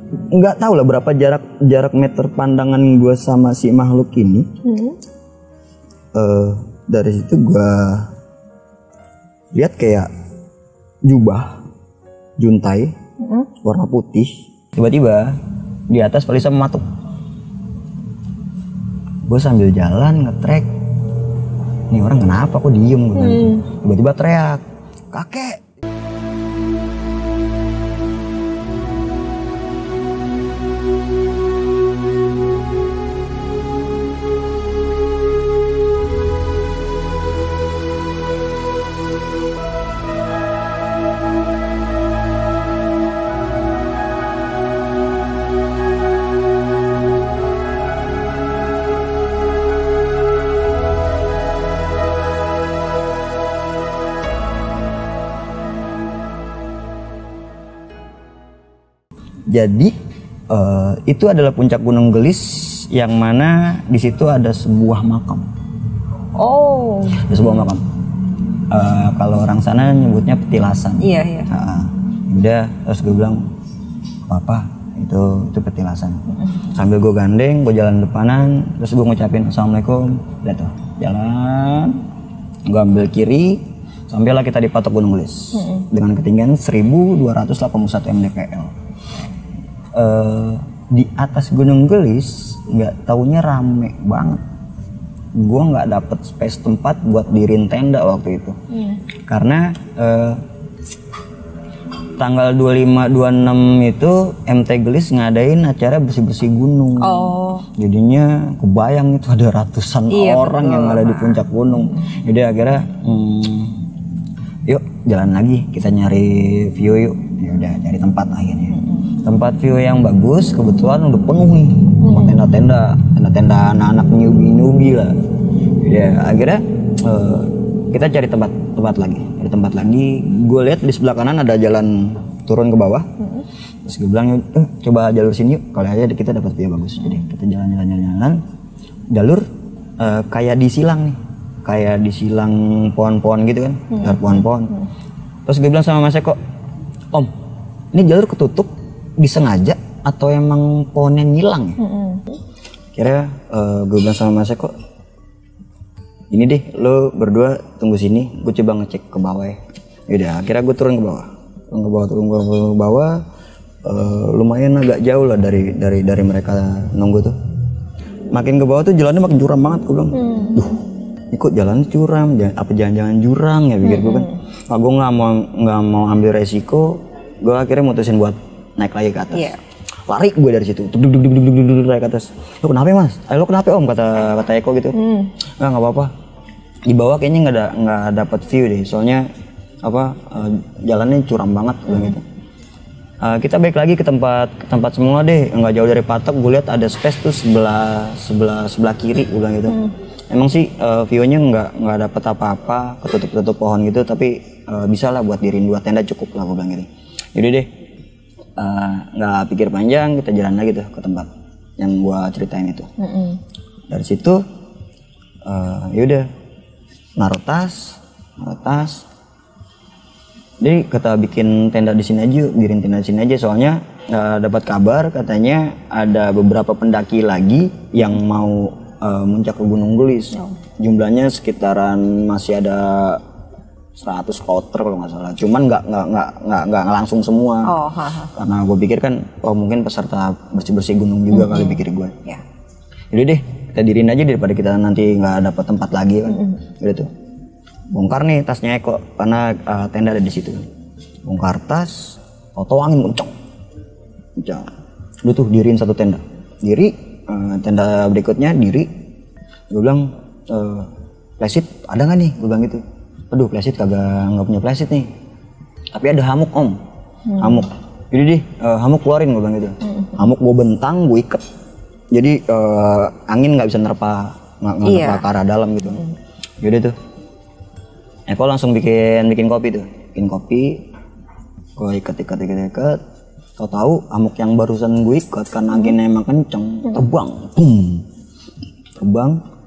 nggak tahu lah berapa jarak meter pandangan gue sama si makhluk ini. Dari situ gue lihat kayak jubah juntai warna putih, tiba-tiba di atas Valisa mematuk. Gue sambil jalan ngetrek, nih orang kenapa kok diem gitu. Tiba-tiba teriak, kakek. Jadi itu adalah puncak Gunung Gelis yang mana di situ ada sebuah makam. Oh. Ada sebuah makam. Kalau orang sana nyebutnya petilasan. Iya. Udah, terus gue bilang, apa itu petilasan. Sambil gue gandeng, gue jalan depanan, terus gue ngucapin assalamualaikum. Udah tuh, jalan. Gue ambil kiri, sampailah kita di patok Gunung Gelis dengan ketinggian 1281 mdpl. Di atas Gunung Gelis nggak taunya rame banget. Gue nggak dapet space tempat buat diriin tenda waktu itu. Karena tanggal 25-26 itu MT Gelis ngadain acara bersih-bersih gunung. Jadinya kebayang itu ada ratusan orang yang ada di puncak gunung. Jadi akhirnya yuk jalan lagi, kita nyari view yuk. Ya udah cari tempat akhirnya. Tempat view yang bagus, kebetulan udah penuh nih sama tenda-tenda anak-anak newbie lah. Ya akhirnya kita cari tempat lagi. Gue lihat di sebelah kanan ada jalan turun ke bawah. Terus gue bilang coba jalur sini yuk, kali aja kita dapat view bagus. Jadi kita jalan. Jalur kayak di silang nih, kayak di silang pohon-pohon gitu kan, pohon-pohon. Terus gue bilang sama Mas Eko, Om, ini jalur ketutup disengaja atau emang pohonnya ngilang ya? Kira gue bilang sama Mas Eko, ini deh lo berdua tunggu sini, gue coba ngecek ke bawah ya. Yaudah, akhirnya gue turun ke bawah. Lumayan agak jauh lah dari mereka nunggu tuh. Makin ke bawah tuh jalannya makin curam banget. Gue bilang, ini kok jalannya curam, apa jangan-jangan jurang ya, pikir gue kan. Gue nggak mau ambil resiko. Gue akhirnya mutusin buat naik lagi ke atas. Lari gue dari situ, duduk naik ke atas. Lo kenapa Mas? Lo kenapa Om? Kata Eko gitu. Nggak apa-apa. Di bawah kayaknya nggak dapat view deh, soalnya jalannya curam banget gitu. Kita balik lagi ke tempat semula deh, nggak jauh dari patok. Gue lihat ada space tuh sebelah kiri, gue bilang gitu. Emang sih view-nya nggak dapat apa-apa, ketutup pohon gitu, tapi bisa lah buat diriin 2 tenda cukup lah, gue bilang gitu. Jadi deh, nggak pikir panjang, kita jalan lagi tuh ke tempat yang gue ceritain itu. Dari situ, yaudah, naruh tas. Jadi kita bikin tenda di sini aja, diriin tenda di sini aja. Soalnya dapat kabar katanya ada beberapa pendaki lagi yang mau muncak ke Gunung Gelis. Jumlahnya sekitaran masih ada 100 kloter kalau nggak salah. Cuman nggak langsung semua. Karena gue pikir kan, mungkin peserta bersih gunung juga kali, pikir gue. Jadi deh, kita diriin aja daripada kita nanti nggak dapat tempat lagi kan. Udah tuh. Bongkar nih tasnya Eko karena tenda ada di situ. Bongkar tas, tau angin kencang. Udah tuh diriin 1 tenda. Tenda berikutnya diri. Gue bilang, flashlight ada nggak nih? Gue bilang gitu. Aduh, flashlight nggak punya flashlight nih. Tapi ada hamuk Om. Hamuk. Jadi deh, hamuk keluarin, gue bilang gitu. Hamuk gue bentang, gue ikat. Jadi angin nggak bisa nerpa ke arah dalam gitu. Yaudah tuh. Eko langsung bikin kopi tuh. Gue ikat. Tahu hamuk yang barusan gue ikat kan anginnya emang kenceng, terbang.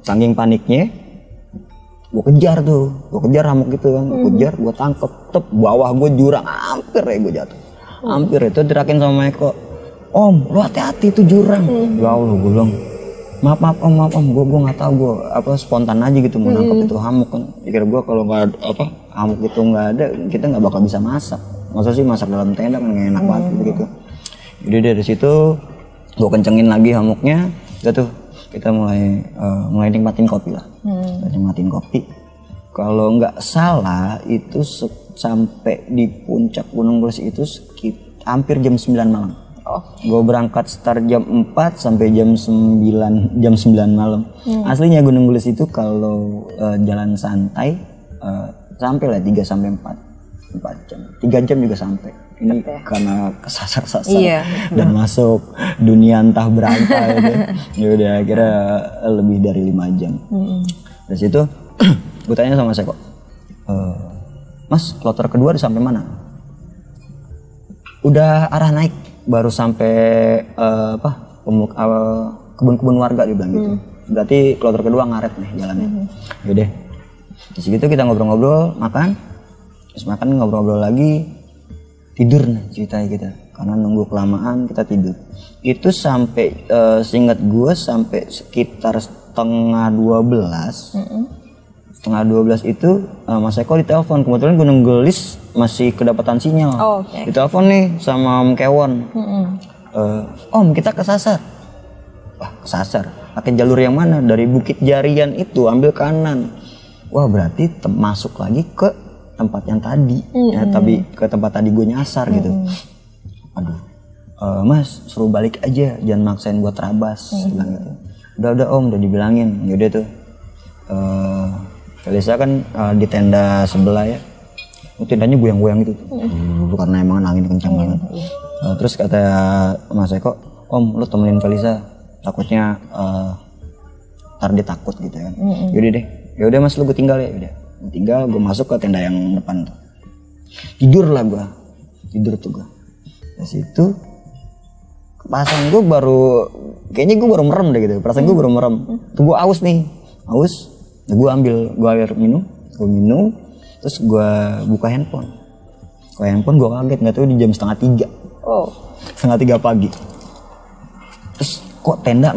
Saking paniknya, gue kejar hamuk gitu kan. Gue tangkep, bawah gue jurang, hampir ya gue jatuh. Hampir itu terakin sama Eko. Om, lu hati-hati itu jurang. Ya Allah, gue bilang, maaf om, gue nggak tahu, gue spontan aja gitu mau nangkep itu hamuk kan. Pikir gue kalau nggak hamuk itu nggak ada, kita nggak bakal bisa masak. Masa sih masak dalam tenda kan nggak enak banget gitu. Jadi dari situ gue kencengin lagi hamuknya, udah tuh kita mulai nikmatin kopi lah. Nikmatin kopi. Kalau nggak salah itu sampai di puncak Gunung Gelis itu hampir jam 9 malam. Gue berangkat start jam 4 sampai jam 9 malam. Aslinya Gunung Gelis itu kalau jalan santai sampai lah 3 sampai 4 jam. 3 jam juga sampai. Ini karena kesasar-sasar dan masuk dunia entah berapa gitu. Ya udah akhirnya lebih dari 5 jam. Dari situ gue tanya sama Seko, Mas, kloter kedua sampai mana? Udah arah naik, baru sampai kebun-kebun warga dia bilang gitu. Berarti kloter kedua ngaret nih jalannya. Yaudah. Di situ kita ngobrol-ngobrol, makan. Terus makan ngobrol-ngobrol lagi, tidur nih ceritanya kita. Karena nunggu kelamaan kita tidur. Itu sampai seingat gue sampai sekitar setengah 12. Setengah 12 itu Mas Eko ditelepon, kebetulan Gunung Gelis masih kedapatan sinyal. Ditelepon nih sama Om Kewon. Om, kita kesasar. Wah, kesasar. Pakai jalur yang mana? Dari Bukit Jarian itu ambil kanan. Wah, berarti masuk lagi ke tempat yang tadi. Tapi ke tempat tadi gue nyasar gitu. Aduh. Mas, suruh balik aja, jangan maksain buat terabas. Bilang gitu. Udah Om, udah dibilangin. Yaudah tuh. Felisa kan di tenda sebelah ya, tendanya goyang-goyang gitu, karena emang angin kencang banget. Terus kata Mas Eko, Om, lu temenin Felisa, takutnya ntar dia takut gitu kan. Yaudah Mas, lu gue tinggal ya. Yaudah, gue tinggal, gue masuk ke tenda yang depan tuh. Tidur tuh gue. Dari situ perasaan gue kayaknya gue baru merem deh gitu. Perasaan gue baru merem. Tuh gue aus. Gue ambil air minum, terus gue buka handphone. Gue kaget, nggak tahu di jam 2:30. 2:30 pagi. Terus kok tenda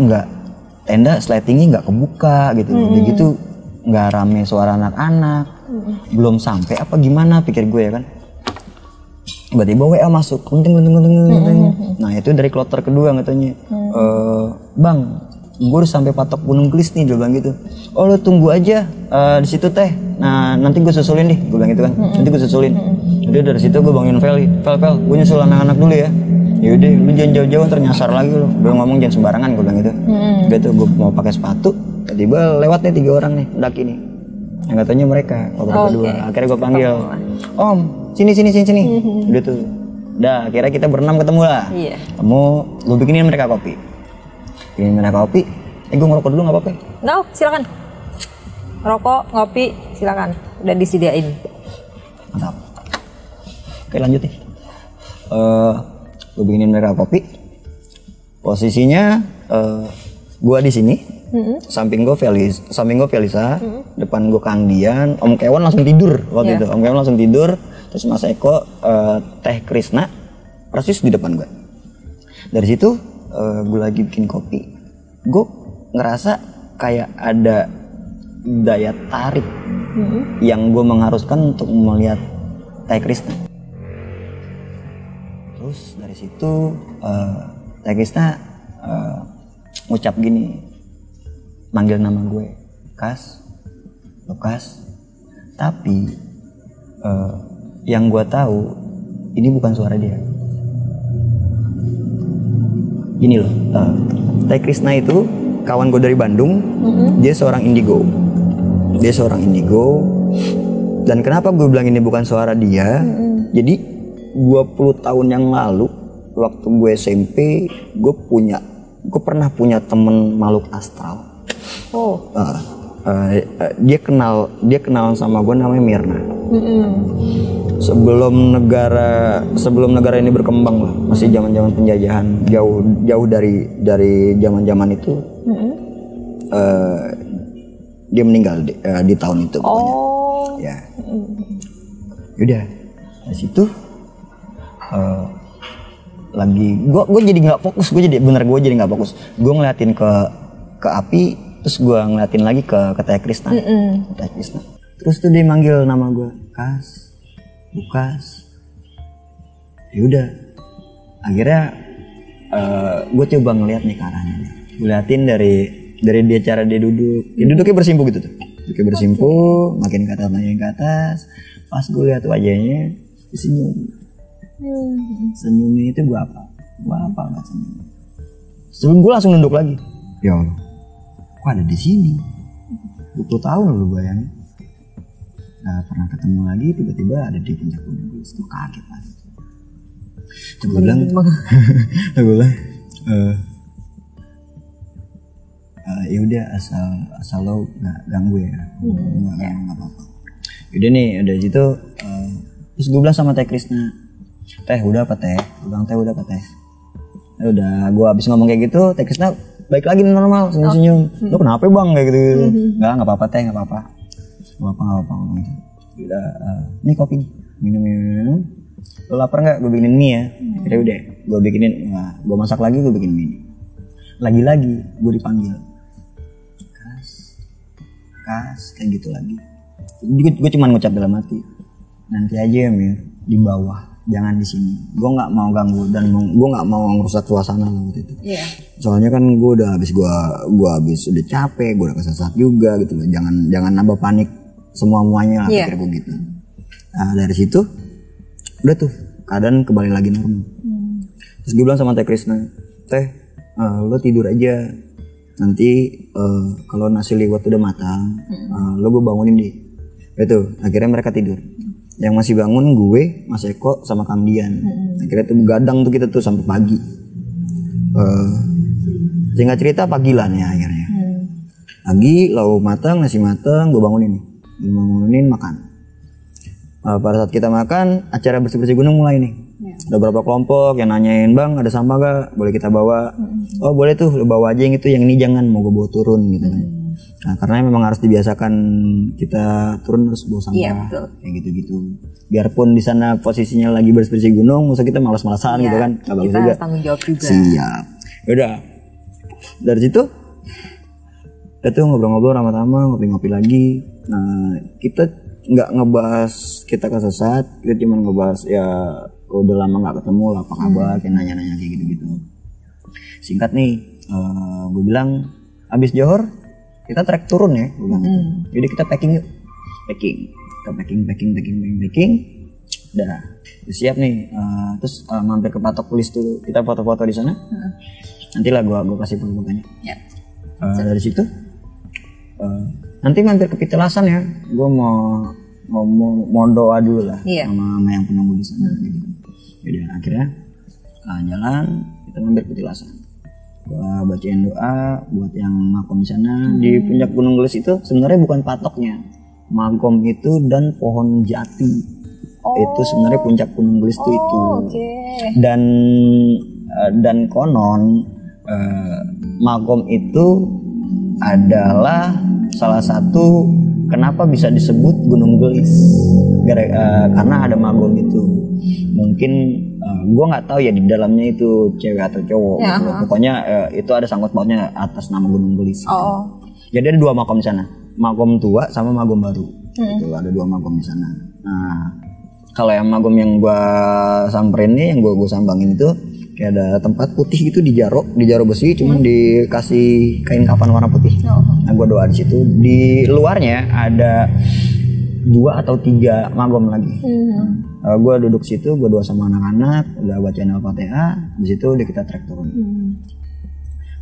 sletingnya nggak kebuka gitu. Begitu nggak rame suara anak-anak, belum sampai apa gimana pikir gue ya kan. Tiba-tiba WA masuk, kunting. Nah itu dari kloter kedua katanya, Bang, gue udah sampai patok Gunung Gelis nih, dia bilang gitu. Oh, lo tunggu aja di situ teh. Nah nanti gue susulin deh, gue bilang gitu kan. Nanti gue susulin. Jadi dari situ gue bangunin Fel, gue nyusul anak-anak dulu ya. Yaudah, lu jangan jauh-jauh ntar nyasar lagi lo. Gue ngomong jangan sembarangan, gue bilang gitu. Gitu, gue mau pakai sepatu, tiba-tiba lewat nih 3 orang nih, daki nih. Yang katanya mereka, berdua. Akhirnya gue panggil, Om, sini. Udah tuh. Udah, akhirnya kita berenam ketemu lah. Ketemu, gue bikinin mereka kopi. Gue ngerokok dulu nggak apa-apa? No, silakan. Rokok, ngopi, silakan. Udah disediain. Mantap. Oke, lanjut nih. Gue bikinin mereka kopi. Posisinya gue di sini, samping gue Felisa, depan gue Kang Dian, Om Kewon langsung tidur waktu itu. Om Kewon langsung tidur, terus Mas Eko, Teh Krisna, persis di depan gue. Dari situ gue lagi bikin kopi, gue ngerasa kayak ada daya tarik yang gue mengharuskan untuk melihat Teh Krisna. Terus dari situ Teh Krisna ngucap gini, manggil nama gue, Lukas. Tapi yang gue tahu ini bukan suara dia. Gini loh, Teh Krisna itu kawan gue dari Bandung. Dia seorang indigo. Dan kenapa gue bilang ini bukan suara dia? Jadi 20 tahun yang lalu waktu gue SMP, gue pernah punya temen makhluk astral. Dia kenal sama gue, namanya Mirna. Sebelum negara ini berkembang lah, masih zaman penjajahan, jauh dari zaman itu. Dia meninggal di tahun itu pokoknya. Ya. Yaudah, dari situ gue jadi nggak fokus, gue jadi nggak fokus. Gue ngeliatin ke api, terus gue ngeliatin lagi ke Teh Krisna. Teh Krisna. Terus tuh dia manggil nama gue, Kas, Lukas. Ya udah, akhirnya gue coba ngeliat nih ke arahnya. Gue liatin dari dia cara dia duduk. Dia duduknya bersimpu gitu tuh. Duduknya bersimpu, makin ke atas. Pas gue lihat wajahnya, dia senyum. Senyumnya itu gue apa nggak senyum. Sebelum gue langsung nunduk lagi. Ya Allah, kok ada di sini? 20 tahun lu bayangin. Nah, pernah ketemu lagi, tiba-tiba ada di puncak gunung. Gue kaget lah. Terus gue bilang, ya udah asal lo nggak ganggu ya, nggak apa-apa. Yaudah nih dari situ, terus gue bilang sama Teh Krisna, Teh udah apa Teh? Gue bilang Teh udah apa Teh? Ya udah, gue abis ngomong kayak gitu, Teh Krisna balik lagi normal, senyum-senyum. Lo kenapa bang kayak gitu? Nggak apa-apa Teh, nggak apa-apa. Nggak apa-apa. Udah, ini kopi nih, minum. Lo lapar nggak? Gue bikinin mie ya. Kira udah, gue bikinin, gue masak lagi, gue bikin mie. Lagi-lagi gue dipanggil, Kas, kayak gitu lagi. Gue cuma ngucap dalam hati, nanti aja ya Mir, di bawah, jangan di sini. Gue nggak mau ganggu dan gue nggak mau ngerusak suasana waktu itu. Yeah. Soalnya kan gue udah habis udah capek, gue udah kesesat juga gitu loh. Jangan nambah panik semuanya lah, pikir gue gitu. Nah dari situ udah tuh keadaan kembali lagi normal. Terus gue bilang sama Teh Krisna, Teh, lo tidur aja. Nanti kalau nasi liwet udah matang, lo gue bangunin deh. Itu akhirnya mereka tidur. Yang masih bangun gue, Mas Eko sama Kang Dian. Akhirnya tuh begadang tuh kita tuh sampai pagi. Singkat cerita pagilan ya akhirnya. Pagi lauk matang, nasi matang, gue bangunin makan. Pada saat kita makan, acara bersih-bersih gunung mulai nih. Ada beberapa kelompok yang nanyain, Bang ada sampah gak? Boleh kita bawa? Oh boleh tuh, lu bawa aja yang itu, yang ini jangan, mau gue bawa turun gitu kan. Nah karena memang harus dibiasakan kita turun harus bawa sampah, kayak gitu-gitu. Biarpun di sana posisinya lagi bersih-bersih gunung, masa kita malas-malasan gitu kan, nggak bagus juga. Tanggung jawab juga. Siap. Yaudah, dari situ kita tuh ngobrol-ngobrol ramah-ramah, ngopi-ngopi lagi. Nah kita nggak ngebahas kita kesesat, kita cuma ngebahas ya udah lama nggak ketemu lah, apa kabar, kayak nanya-nanya kayak gitu-gitu. Singkat nih, gue bilang abis Johor kita trek turun ya, gue bilang gitu. Jadi kita packing yuk, kita packing, udah siap nih. Terus mampir ke Patok Pulis tuh, kita foto-foto di sana. Nantilah gue kasih foto-fotonya. Dari situ nanti mampir ke Pitelasan ya, gue mau doa dulu lah sama yang penunggu di sana gitu. Jadi akhirnya jalan, kita mampir ke Pitelasan. Gua bacain doa buat yang makom di sana. Di puncak Gunung Gelis itu sebenarnya bukan patoknya, makom itu dan pohon jati. Itu sebenarnya puncak Gunung Gelis itu. Dan konon makom itu adalah salah satu kenapa bisa disebut Gunung Gelis, karena ada magom itu. Mungkin gue nggak tahu ya di dalamnya itu cewek atau cowok gitu. Pokoknya itu ada sangkut pautnya atas nama Gunung Gelis gitu. Jadi ada 2 makom di sana, makom tua sama makom baru. Itu ada 2 makom di sana. Nah kalau yang makom yang gue samperin nih, yang gue sambangin itu kayak ada tempat putih gitu di jaro besi, cuman dikasih kain kafan warna putih. Nah gue doa di situ. Di luarnya ada 2 atau 3 magom lagi. Gue duduk situ, gue doa sama anak-anak, udah bacain Al-Fatihah. Di situ udah kita trek turun.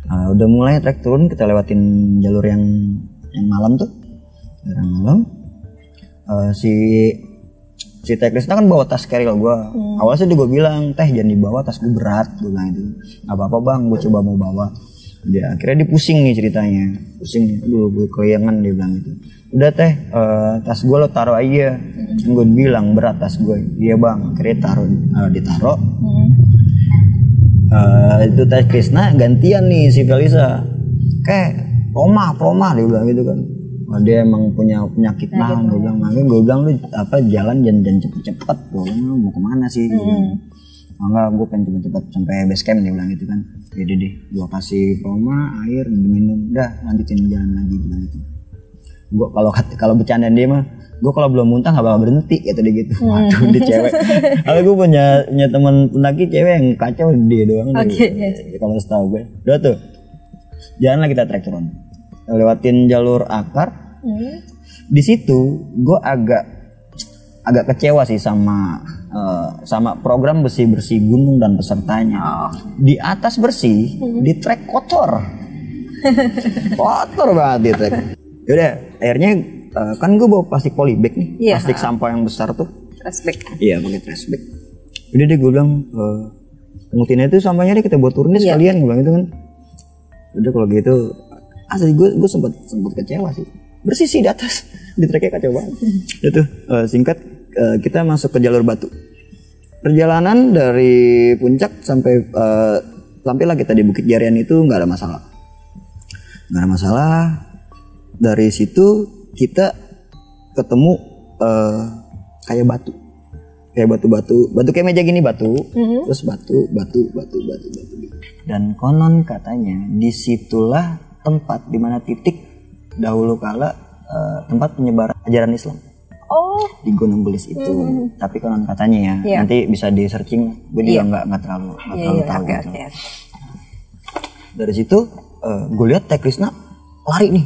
Udah mulai trek turun, kita lewatin jalur yang malam tuh, jalan malam. Si Teh Krisna kan bawa tas carry gue. Awalnya sih gue bilang, Teh jangan dibawa, tas gue berat. Gue bilang itu, nggak apa-apa bang, gue coba mau bawa. Dia akhirnya pusing nih ceritanya, pusing. Aduh gue kelayangan, dia bilang gitu. Udah Teh, tas gue lo taruh aja. Gue bilang berat tas gue. Iya bang, akhirnya ditaruh. Itu Teh Krisna gantian nih si Felisa. Kayak proma dia bilang gitu kan. Dia emang punya penyakit nahan, gue bilang. Makanya gue bilang lu jalan jangan cepet-cepet, gue bilang mau kemana sih? enggak gue pengen cepet-cepet sampai base camp, dia bilang gitu kan. Jadi deh gue kasih proma, air, diminum, udah lanjutin jalan lagi, bilang gitu. Gue kalau bercandaan dia mah, gue kalau belum muntah nggak bakal berhenti kata dia gitu. Waduh, dia cewek. Kalau gue punya teman pendaki cewek yang kacau, dia doang. Kalau setahu gue udah tuh jalan lah kita trek turun, lewatin jalur akar. Di situ gue agak kecewa sih sama program bersih gunung dan pesertanya. Di atas bersih, di trek kotor. Kotor banget di trek. Yaudah akhirnya kan gue bawa plastik polybag nih, plastik sampah yang besar tuh, trash bag. Iya, pakai trash bag. Udah deh gue bilang pungutin itu sampahnya deh, kita buat turun deh sekalian, gue bilang gitu kan. Udah kalau gitu asli gue sempat kecewa sih. Bersih sih di atas, di treknya kacau banget. Udah tuh singkat, kita masuk ke jalur batu. Perjalanan dari puncak sampailah kita di Bukit Jarian itu nggak ada masalah. Dari situ kita ketemu kayak batu kayak meja gini, terus batu. Dan konon katanya disitulah tempat dimana titik dahulu kala tempat penyebaran ajaran Islam. Di Gunung Gelis itu. Tapi konon katanya ya, nanti bisa di searching. Gue juga nggak terlalu tahu. Gitu. Dari situ gue lihat Teh Krisna lari nih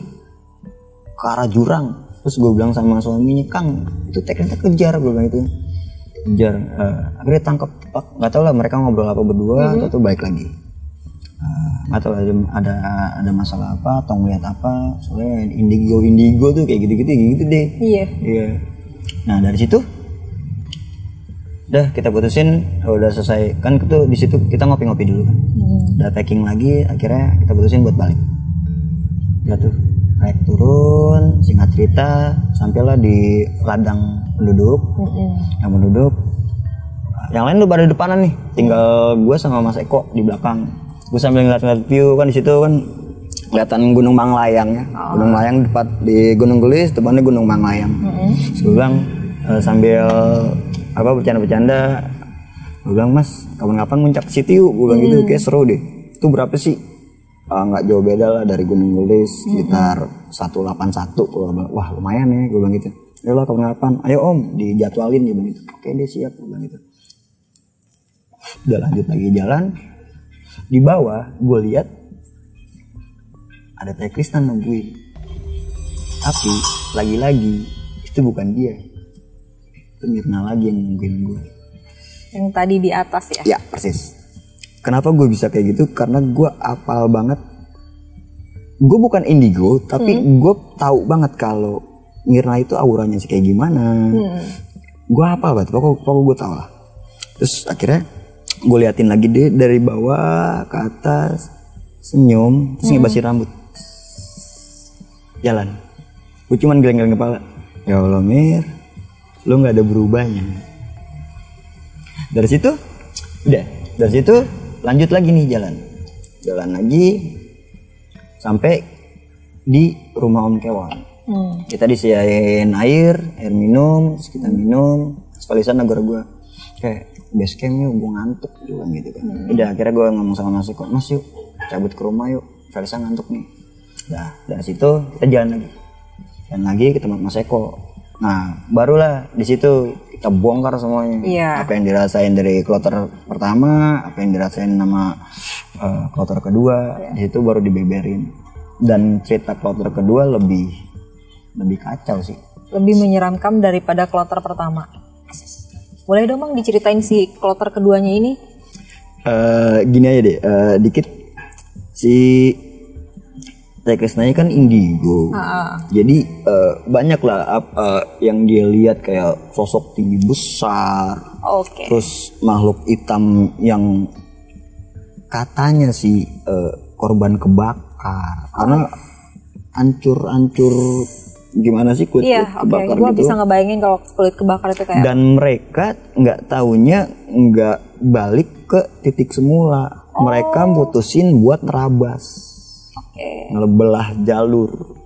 ke arah jurang. Terus gue bilang sama suaminya, Kang, itu Teh Krisna kejar, gue bilang itu. Kejar. Akhirnya tangkap. Nggak tahu lah mereka ngobrol apa berdua atau balik lagi. Nggak tahu ada masalah apa atau ngeliat apa. Soalnya indigo tuh kayak gitu deh. Iya. Nah dari situ udah kita putusin, udah selesai kan itu di situ kita ngopi-ngopi dulu kan. Udah packing lagi, akhirnya kita putusin buat balik. Udah tuh naik turun, singkat cerita sampailah di ladang penduduk. Yang lain udah pada depanan nih, tinggal gue sama Mas Eko di belakang. Gue sambil ngeliat view kan, di situ kan kelihatan Gunung Manglayang ya. Gunung Layang tepat di Gunung Gelis, depannya Gunung Manglayang. Gue bilang sambil bercanda-bercanda, gue bilang, Mas kapan-kapan muncak ke situ yuk, gue bilang gitu, kayak seru deh. Itu berapa sih? Nggak jauh beda lah dari Gunung Gelis, sekitar 181. Wah lumayan ya, gue bilang gitu. Ayo lah kapan-kapan, ayo om, dijadwalin, dia bilang gitu. Oke deh siap, gue bilang gitu. Udah lanjut lagi jalan. Di bawah gue lihat ada Teh Krisna nungguin, tapi lagi-lagi itu bukan dia, itu Mirna lagi yang nungguin gue. Yang tadi di atas ya? Ya persis. Kenapa gue bisa kayak gitu? Karena gue apal banget. Gue bukan indigo, tapi gue tahu banget kalau Mirna itu auranya sih kayak gimana. Gue hafal banget, pokoknya gue tahu lah. Terus akhirnya gue liatin lagi deh dari bawah ke atas, senyum, terus ngebasin rambut, jalan. Gue cuman geleng-geleng kepala. Ya Allah Mir, lu nggak ada berubahnya. Dari situ lanjut lagi nih jalan lagi sampai di rumah Om Kewan. Kita disediain air minum, terus kita minum. Sekalisan negara gue kayak base camp yuk, gue ngantuk juga gitu kan. Udah akhirnya gue ngomong sama Mas Eko, Mas yuk cabut ke rumah yuk, Felisa ngantuk nih. Nah dari situ kita jalan lagi ke tempat Mas Eko. Nah barulah di situ kita bongkar semuanya. Apa yang dirasain dari kloter pertama, apa yang dirasain sama kloter kedua. Di situ baru dibeberin. Dan cerita kloter kedua lebih kacau sih, lebih menyeramkan daripada kloter pertama. Boleh dong Bang diceritain si kloter keduanya ini? Gini aja deh, dikit. Si Teh Krisnanya kan indigo, jadi banyak lah yang dia lihat kayak sosok tinggi besar, terus makhluk hitam yang katanya sih korban kebakar karena hancur gimana sih kulit kebakar gitu. Gue bisa ngebayangin kalau kulit kebakar itu kayak. Dan mereka nggak taunya nggak balik ke titik semula. Mereka mutusin buat nerabas, ngebelah jalur.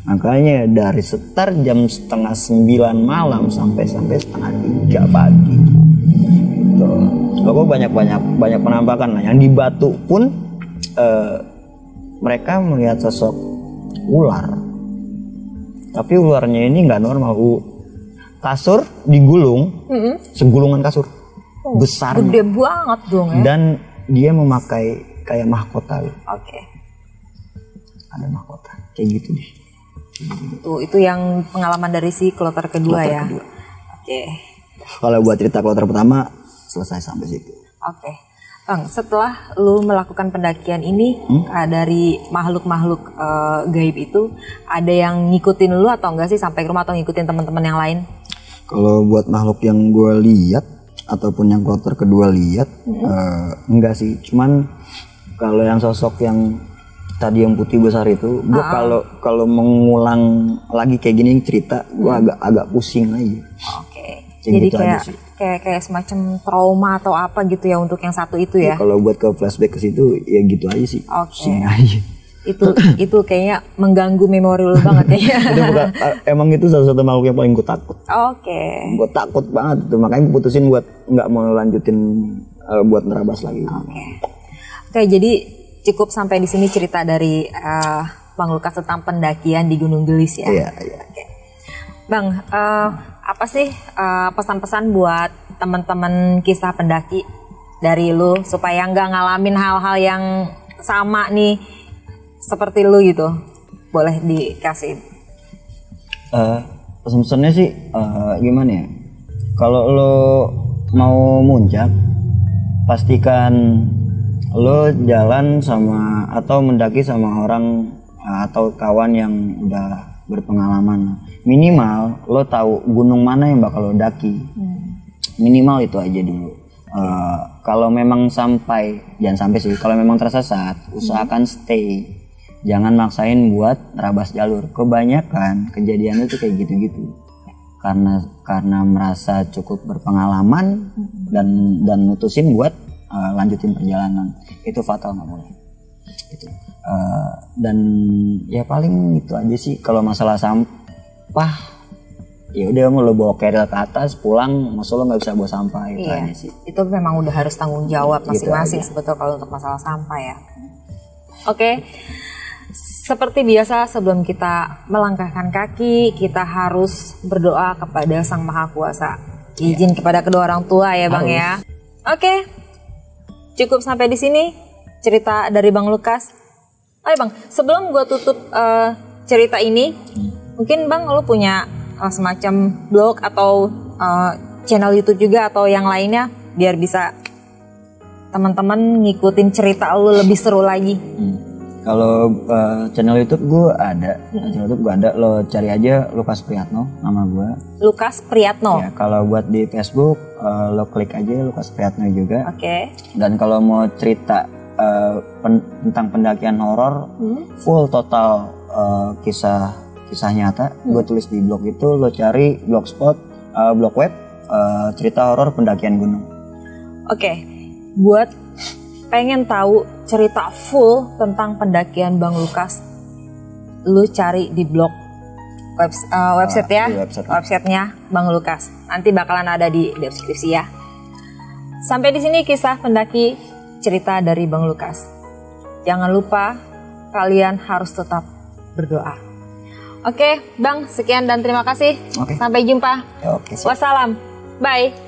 Makanya dari sekitar jam 8:30 malam sampai 3:30 pagi. Gitu. Pokoknya banyak penampakan lah. Yang di Batu pun mereka melihat sosok ular. Tapi ularnya ini nggak normal. Kasur digulung, segulungan kasur. Besar. Gede banget dong ya. Dan dia memakai kayak mahkota. Oke. Ada mahkota. Kayak gitu deh. Itu yang pengalaman dari si kloter kedua ya. Oke. Kalau buat cerita kloter pertama selesai sampai situ. Oke. Bang, setelah lu melakukan pendakian ini dari makhluk-makhluk gaib itu, ada yang ngikutin lu atau enggak sih sampai ke rumah atau ngikutin teman-teman yang lain? Kalau buat makhluk yang gue lihat ataupun yang kloter kedua lihat, enggak sih. Cuman kalau yang sosok yang tadi yang putih besar itu, gue kalau mengulang lagi kayak gini cerita, gue agak pusing aja. Oke. Jadi gitu kayak semacam trauma atau apa gitu ya untuk yang satu itu ya? Kalau buat ke flashback ke situ ya gitu aja sih. Pusing aja. Itu kayaknya mengganggu memori lu banget ya. Emang itu salah satu makhluk yang paling gue takut. Oke. Gue takut banget itu, makanya gue putusin buat nggak mau lanjutin buat nerabas lagi. Oke, jadi cukup sampai di sini cerita dari Bang Lukas tentang pendakian di Gunung Gelis ya. Iya. Oke. Bang, apa sih pesan-pesan buat teman-teman kisah pendaki dari lu supaya nggak ngalamin hal-hal yang sama nih seperti lu gitu? Boleh dikasih. Pesan-pesannya sih gimana ya? Kalau lo mau muncak, pastikan lo jalan sama atau mendaki sama orang atau kawan yang udah berpengalaman. Minimal lo tahu gunung mana yang bakal lo daki. Minimal itu aja dulu. Kalau memang jangan sampai sih. Kalau memang tersesat, usahakan stay. Jangan maksain buat nerabas jalur. Kebanyakan kejadiannya tuh kayak gitu-gitu. Karena merasa cukup berpengalaman dan mutusin buat lanjutin perjalanan. Itu fatal, nggak boleh. Gitu. Dan ya paling itu aja sih. Kalau masalah sampah, ya udah mau lo bawa carrier ke atas, pulang, maksud lo nggak bisa bawa sampah. Itu aja sih. Itu memang udah harus tanggung jawab masing-masing gitu sebetulnya kalau untuk masalah sampah ya. Oke. Seperti biasa sebelum kita melangkahkan kaki, kita harus berdoa kepada Sang Maha Kuasa. Izin kepada kedua orang tua ya Bang ya. Oke. Cukup sampai di sini cerita dari Bang Lukas. Ayo Bang, sebelum gue tutup cerita ini, mungkin Bang lo punya semacam blog atau channel YouTube juga atau yang lainnya biar bisa teman-teman ngikutin cerita lo lebih seru lagi. Kalau channel YouTube gue ada, lo cari aja Lukas Priyatno, nama gue. Lukas Priyatno. Ya, kalau buat di Facebook lo klik aja Lukas Priyatno juga. Oke. Dan kalau mau cerita tentang pendakian horor, full total kisah nyata, gue tulis di blog itu. Lo cari blogspot, blog web cerita horor pendakian gunung. Oke. Buat pengen tahu cerita full tentang pendakian Bang Lukas, lu cari di blog website ya, websitenya Bang Lukas. Nanti bakalan ada di deskripsi ya. Sampai di sini kisah pendaki cerita dari Bang Lukas. Jangan lupa kalian harus tetap berdoa. Oke, Bang, sekian dan terima kasih. Sampai jumpa. Oke, wassalam. Bye.